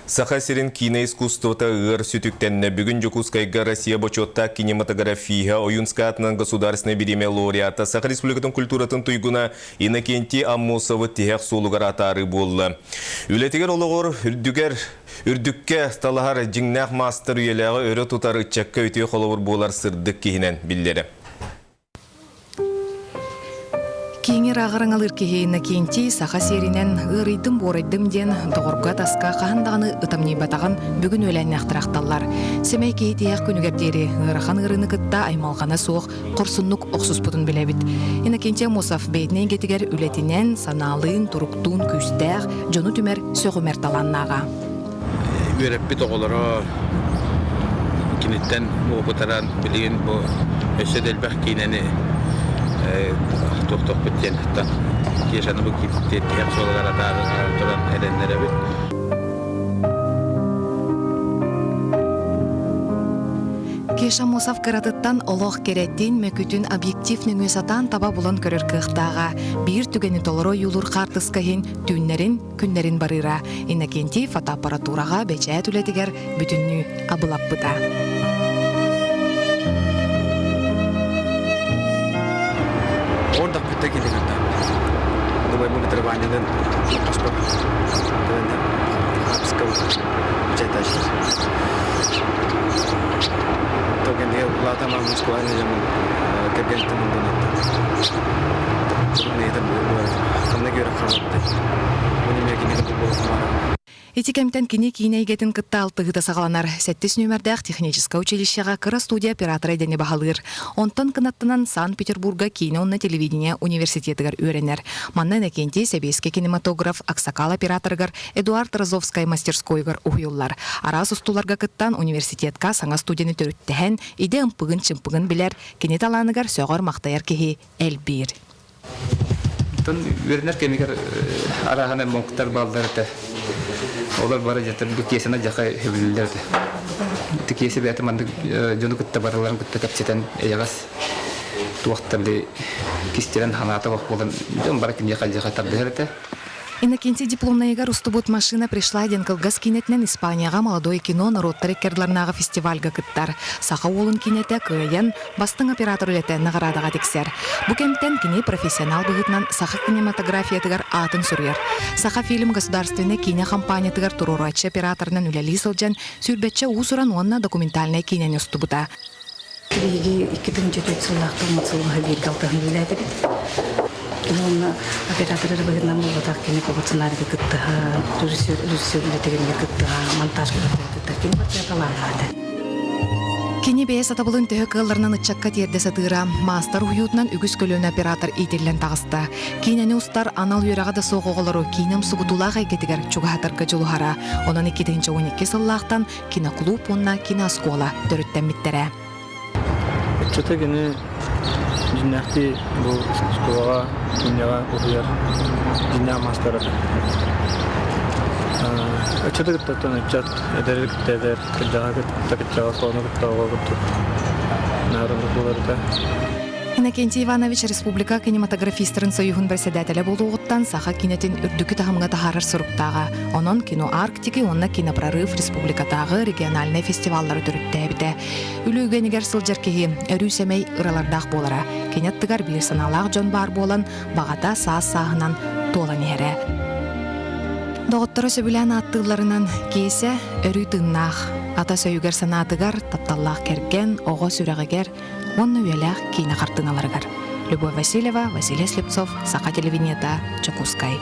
Сахасерин киноискусствота ыр сүтүктенне бүгүн Жокускайга Россия бочотта кинематография Оюнскатынан государственной бириме лауреата Саха Республикатын культуратын туйгуна Иннокентий Аммосовы тех сулугар атары болла. Үлетигер олығыр үрдүкке талахар жиңнақ мастер үйелеғі өрі тұтары чакка өтеу қолығыр болар сырдық кейінен білдері. Кеңер ағыраңалыр кехейіні кенти Саха серинен ырыйдым борайдым ден доғырға тасқа қағандағыны ұтамней батаған бүгін өләнне ақтырақталар. Семей кейтеяқ күнігердері ырахан ырыны кытта аймалғана соқ құрсынлық оқсыз бұтын білебіт. Иннокентий Аммосов бейдінен кетігер үлетінен саналын, тұруқтун, күстәқ, жону түмер сөғімер таланнаға. Үйреппі тоғылары кенеттен мұғытаран білген бұл өсі дәлбәқ кейнені тоқтық біттен кешаны бұл кептет кеп солығар атағы тұран әденлері біт. Кеш Аммосов кыратыттан олох кереттен мөкүтүн объективнің өсатан таба булан көрір кықтаға. Бір түгені толыру юлур қартыскайын түннерін, күннерін барыра. Иннокентий фотоаппаратураға бәчәт үлетігер бүтінні абылап бұта. Ордақ бүтті келегенді. Дубай мониторманиядан паспорт апска бюджет Тогенде латама Москва не жаман кергентен ондонатты. Не там было. Там не гера хаматты. Они меня кинегенде было хамара. Этикемтен кини кинейгетін кытта алтығыда сағаланар. Сәттес нөмірдәқ техническа училищеға кыра студия оператора едені бағалыр. Онтан кынаттынан Санкт-Петербурга киноны телевидение университетігер өренер. Манна Иннокентий Себеске кинематограф Аксакал операторгар Эдуард Розовскай мастерскойгар уйыллар. Арас устуларга кыттан университетка саңа студияны төріттіхен иде ымпығын-чымпығын білер кенет аланыгар сөғар мақтаяр кехи әлбір. Тон вернер кемигер арахана монктар балдарды. Олар бара жатыр бу кесена жака хебилдерди. Тикесе бәте мандык жону кытта бараларын кытта капчетен ягас. Туакта биле кистерен ханата вак болан жон бара кин жака табдырды. Иннокентий дипломнаегар устубут машина пришла ден кылгас кинетнен Испанияга молодой кино народ рекордларнага фестивальга кыттар. Саха олын кинете кыйын бастың оператор үлете наградага тексер. Бу кемтен кини профессионал быгытнан Саха кинематография тыгар атын сүрер. Саха фильм государственный кино компания тыгар турурачы операторнан үлели сылжан сүрбетче усуран онна документальный кинен устубута. Биги 2004 жыллахтан биргалтын биледи. Киноны операторы бүгіннен болғатақ кені көбітсінлерге күтті, режиссерлі тегенге күтті, монтаж күтті, кені батыраталарғады. Кені бәйес атабылын төхі қылларынан ұтчаққа терді сатыра, мастар ұйутынан үгіз көлін оператор етерлен тағысты. Кейнені ұстар анал үйраға да соғығылары кейнем сұғытулақ әйгетігер чуғатырға жылуғара. Онан 2012 сыллақтан киноклуб онна киноскола дөріттен біттері. Чөте кені Жиннахти бұл сколаға, кинеға оқияр, жинна мастарады. Өчөті күттаттан өчат, әдәрі күттәдер, күддаға күттаға, соғыны күттаға күттіп, нағырындық боларда. Иннокентий Иванович Республика кинематографистерин союхун председателя болуғыттан Саха кинетін үрдікі тахымға тахарыр сұруқтаға. Онын кино Арктики, онна кинопрорыв республикатағы региональный фестиваллары түрітті әбіті. Үлігенігер сылжаркеге өрі сәмей ұралардақ болара. Кенеттігар бір саналақ жон бар болан бағата саас-сағынан толан әрі. Доғыттыры сөбілән аттығыларынан кейсе өрі тыңнақ. Ата сөйігер санатығар тапталлақ керген, оғы сүрәғігер, онны үйеләқ кейіні қартыналарығар. Любовь Васильева, Василий Слепцов, Саха телевидениета, Жокускай.